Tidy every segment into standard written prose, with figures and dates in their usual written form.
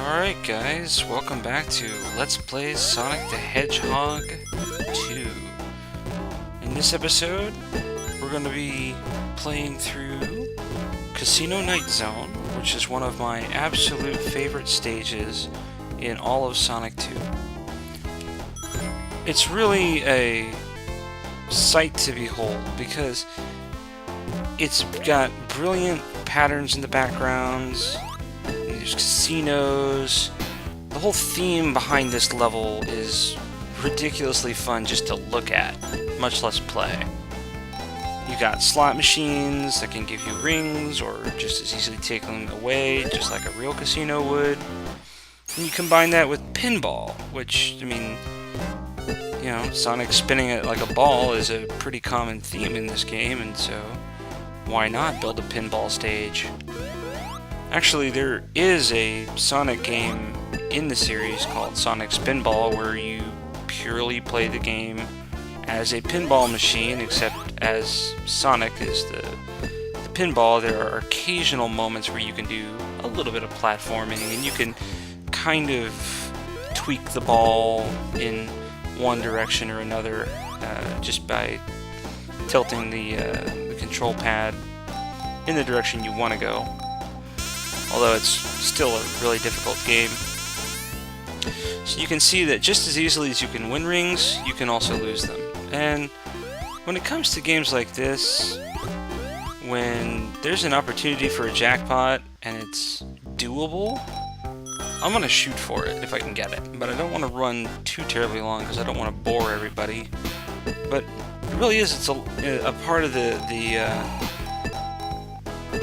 Alright guys, welcome back to Let's Play Sonic the Hedgehog 2. In this episode, we're going to be playing through Casino Night Zone, which is one of my absolute favorite stages in all of Sonic 2. It's really a sight to behold because it's got brilliant patterns in the backgrounds. There's casinos. The whole theme behind this level is ridiculously fun just to look at, much less play. You got slot machines that can give you rings, or just as easily take them away, just like a real casino would. And you combine that with pinball, which, I mean, you know, Sonic spinning it like a ball is a pretty common theme in this game, and so why not build a pinball stage? Actually, there is a Sonic game in the series called Sonic Spinball where you purely play the game as a pinball machine, except as Sonic is the pinball. There are occasional moments where you can do a little bit of platforming and you can kind of tweak the ball in one direction or another just by tilting the control pad in the direction you want to go. Although it's still a really difficult game. So you can see that just as easily as you can win rings, you can also lose them. And when it comes to games like this, when there's an opportunity for a jackpot and it's doable, I'm going to shoot for it if I can get it. But I don't want to run too terribly long because I don't want to bore everybody. But it really is, it's a part of the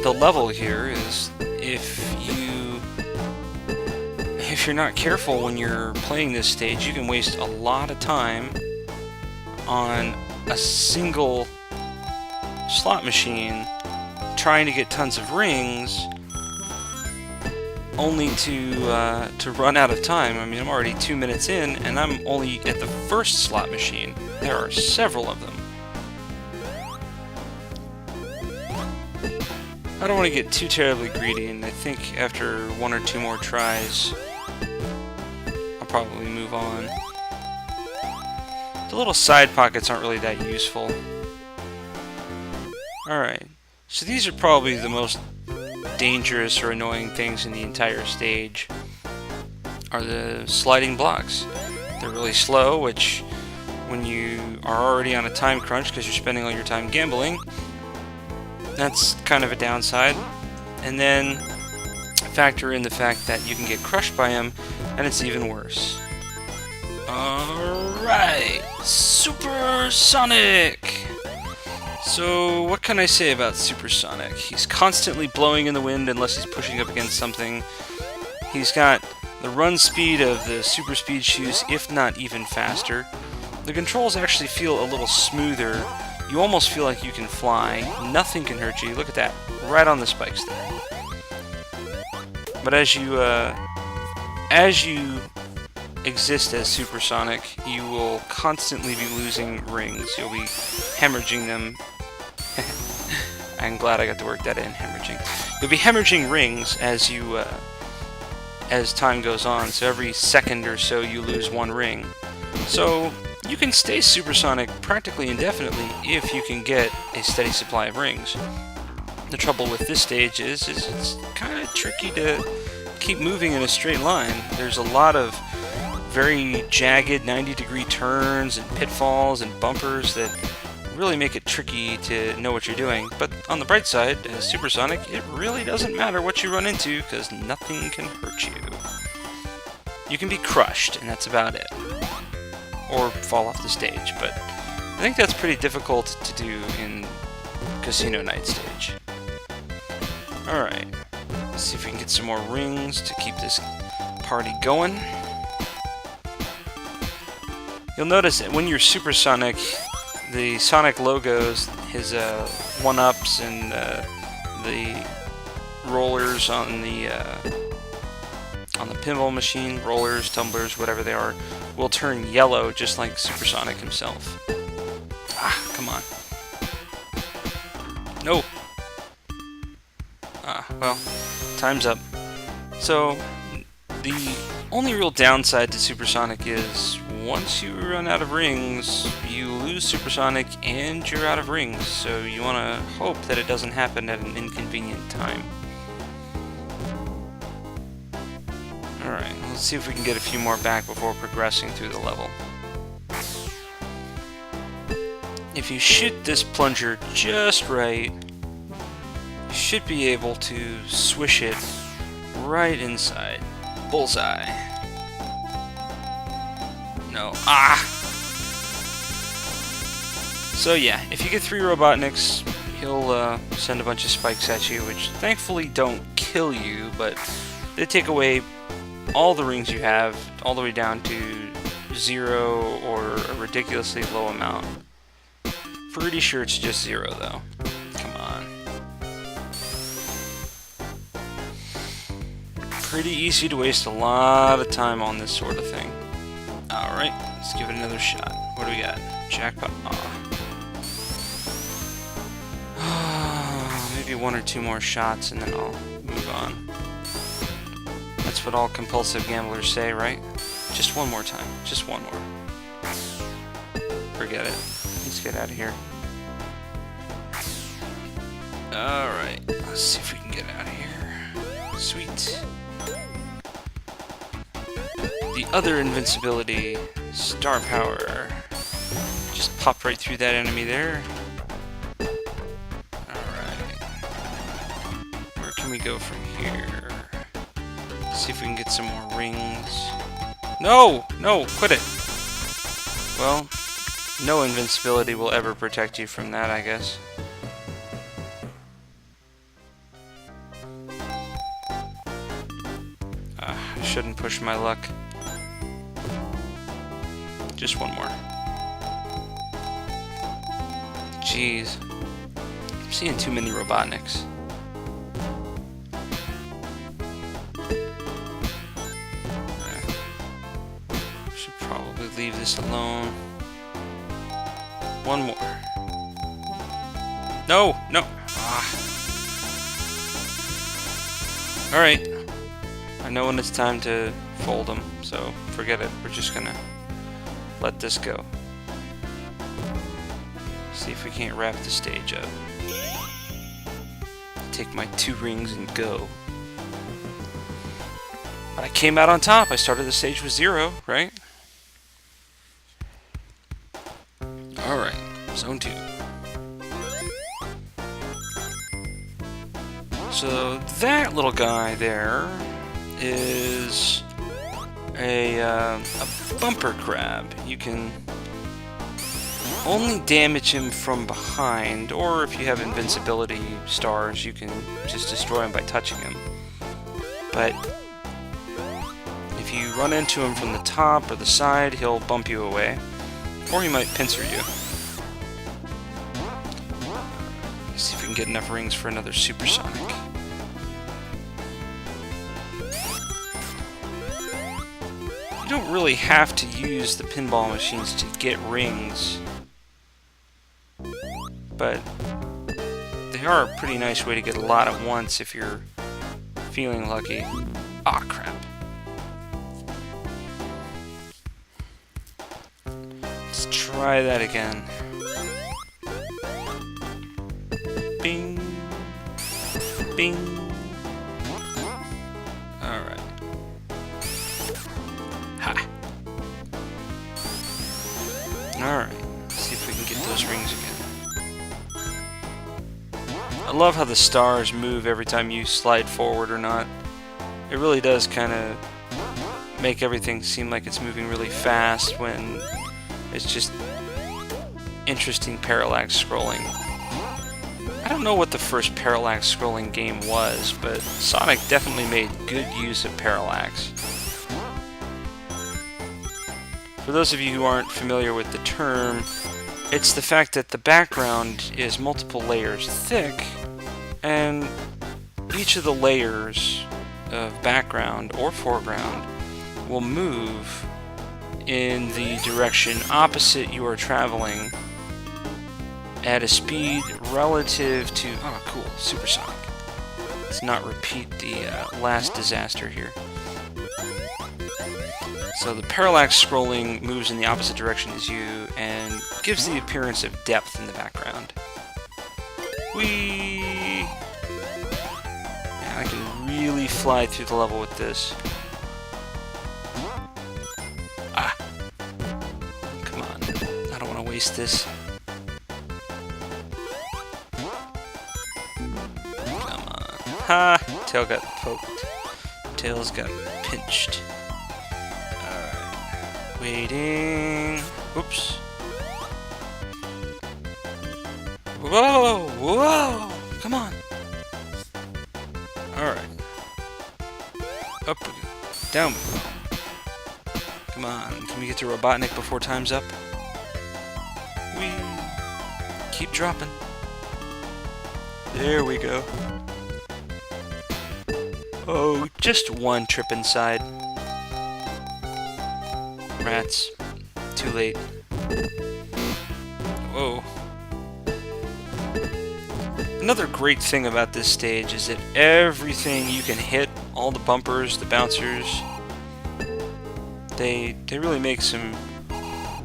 level here is if you're not careful when you're playing this stage, you can waste a lot of time on a single slot machine trying to get tons of rings, only to run out of time. I mean, I'm already 2 minutes in, and I'm only at the first slot machine. There are several of them. I don't want to get too terribly greedy, and I think after one or two more tries, I'll probably move on. The little side pockets aren't really that useful. Alright, so these are probably the most dangerous or annoying things in the entire stage, are the sliding blocks. They're really slow, which when you are already on a time crunch because you're spending all your time gambling, that's kind of a downside. And then factor in the fact that you can get crushed by him, and it's even worse. Alright, Super Sonic! So, what can I say about Super Sonic? He's constantly blowing in the wind unless he's pushing up against something. He's got the run speed of the Super Speed shoes, if not even faster. The controls actually feel a little smoother. You almost feel like you can fly. Nothing can hurt you. Look at that. Right on the spikes there. But as you exist as Super Sonic, you will constantly be losing rings. You'll be hemorrhaging them. I'm glad I got to work that in, hemorrhaging. You'll be hemorrhaging rings as time goes on. So every second or so you lose one ring. So you can stay supersonic practically indefinitely if you can get a steady supply of rings. The trouble with this stage is it's kind of tricky to keep moving in a straight line. There's a lot of very jagged 90-degree turns and pitfalls and bumpers that really make it tricky to know what you're doing. But on the bright side, as supersonic, it really doesn't matter what you run into because nothing can hurt you. You can be crushed, and that's about it. Or fall off the stage, but I think that's pretty difficult to do in Casino Night stage. Alright, let's see if we can get some more rings to keep this party going. You'll notice that when you're Supersonic, the Sonic logos, his one-ups and the rollers on the pinball machine, rollers, tumblers, whatever they are, will turn yellow just like Supersonic himself. Ah, come on. No! Ah, well, time's up. So, The only real downside to Supersonic is once you run out of rings, you lose Supersonic and you're out of rings, so you want to hope that it doesn't happen at an inconvenient time. Alright, let's see if we can get a few more back before progressing through the level. If you shoot this plunger just right, you should be able to swish it right inside. Bullseye. No. Ah! So yeah, if you get 3 Robotniks, he'll send a bunch of spikes at you, which thankfully don't kill you, but they take away all the rings you have, all the way down to 0 or a ridiculously low amount. Pretty sure it's just 0 though. Come on. Pretty easy to waste a lot of time on this sort of thing. Alright, let's give it another shot. What do we got? Jackpot. Aw. Maybe 1 or 2 more shots and then I'll move on. That's what all compulsive gamblers say, right? Just one more time. Just one more. Forget it. Let's get out of here. Alright, let's see if we can get out of here. Sweet. The other invincibility, Star Power. Just popped right through that enemy there. Alright. Where can we go from here? See if we can get some more rings. No! No! Quit it! Well, no invincibility will ever protect you from that, I guess. I shouldn't push my luck. Just one more. Jeez. I'm seeing too many Robotniks. Should probably leave this alone. One more. No! No! Ah. Alright. I know when it's time to fold them, so forget it. We're just gonna let this go. See if we can't wrap the stage up. Take my 2 rings and go. But I came out on top. I started the stage with 0, right? Alright, Zone 2. So that little guy there is a bumper crab. You can only damage him from behind, or if you have invincibility stars, you can just destroy him by touching him. But if you run into him from the top or the side, he'll bump you away, or he might pincer you. Let's see if we can get enough rings for another Supersonic. You don't really have to use the pinball machines to get rings, but they are a pretty nice way to get a lot at once if you're feeling lucky. Ah, crap. Let's try that again. Bing. Bing. Alright. Ha! Alright. Let's see if we can get those rings again. I love how the stars move every time you slide forward or not. It really does kind of make everything seem like it's moving really fast when it's just interesting parallax scrolling. I don't know what the first parallax scrolling game was, but Sonic definitely made good use of parallax. For those of you who aren't familiar with the term, it's the fact that the background is multiple layers thick, and each of the layers of background or foreground will move in the direction opposite you are traveling at a speed relative to... Oh, cool. Supersonic. Let's not repeat the last disaster here. So the parallax scrolling moves in the opposite direction as you and gives the appearance of depth in the background. Whee! Man, I can really fly through the level with this. Ah! Come on. I don't want to waste this. Come on. Ha! Tail got poked. Tails got pinched. Alright. Waiting. Oops. Whoa! Whoa! Come on! Alright. Up we go. Down we go. Come on. Can we get to Robotnik before time's up? Whee! Keep dropping. There we go. Oh, just one trip inside. Rats. Too late. Whoa. Another great thing about this stage is that everything you can hit, all the bumpers, the bouncers, they really make some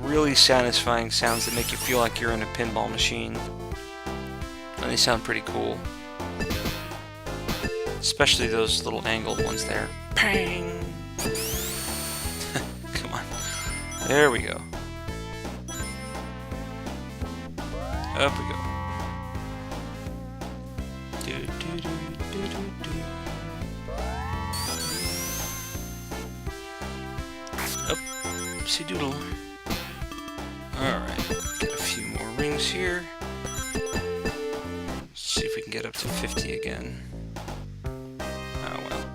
really satisfying sounds that make you feel like you're in a pinball machine. And they sound pretty cool. Especially those little angled ones there. Pang! Come on. There we go. Up we go. Up. Oopsie doodle. Alright. Get a few more rings here. See if we can get up to 50 again. Oh well.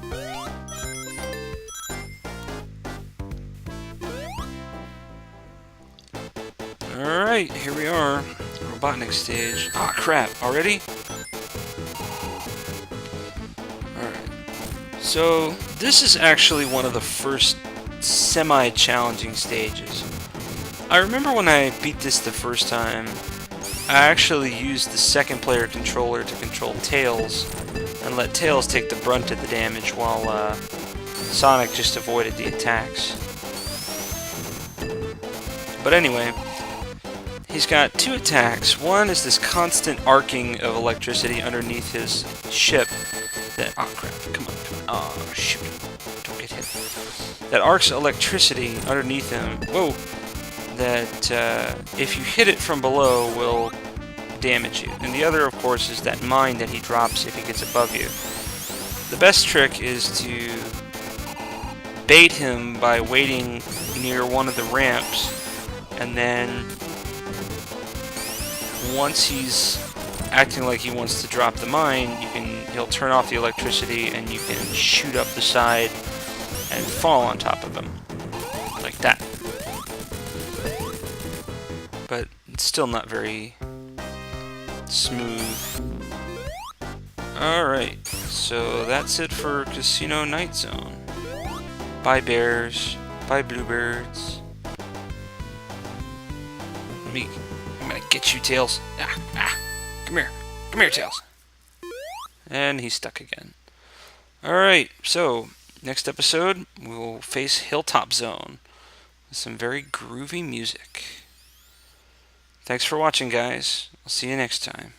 Alright, here we are. Robotnik stage. Ah, crap. Already? Alright. So, this is actually one of the first semi-challenging stages. I remember when I beat this the first time, I actually used the second player controller to control Tails, and let Tails take the brunt of the damage while Sonic just avoided the attacks. But anyway, he's got two attacks. One is this constant arcing of electricity underneath his ship that... Oh crap, come on. Oh shoot, don't get hit. That arcs electricity underneath him. Whoa! That if you hit it from below will damage you. And the other, of course, is that mine that he drops if he gets above you. The best trick is to bait him by waiting near one of the ramps, and then once he's acting like he wants to drop the mine, he'll turn off the electricity and you can shoot up the side and fall on top of him. Like that. But it's still not very smooth. Alright, so that's it for Casino Night Zone. Bye bears, bye bluebirds. I'm gonna get you, Tails. Come here, Tails. And he's stuck again. Alright, so next episode we'll face Hilltop Zone with some very groovy music. Thanks for watching, guys. I'll see you next time.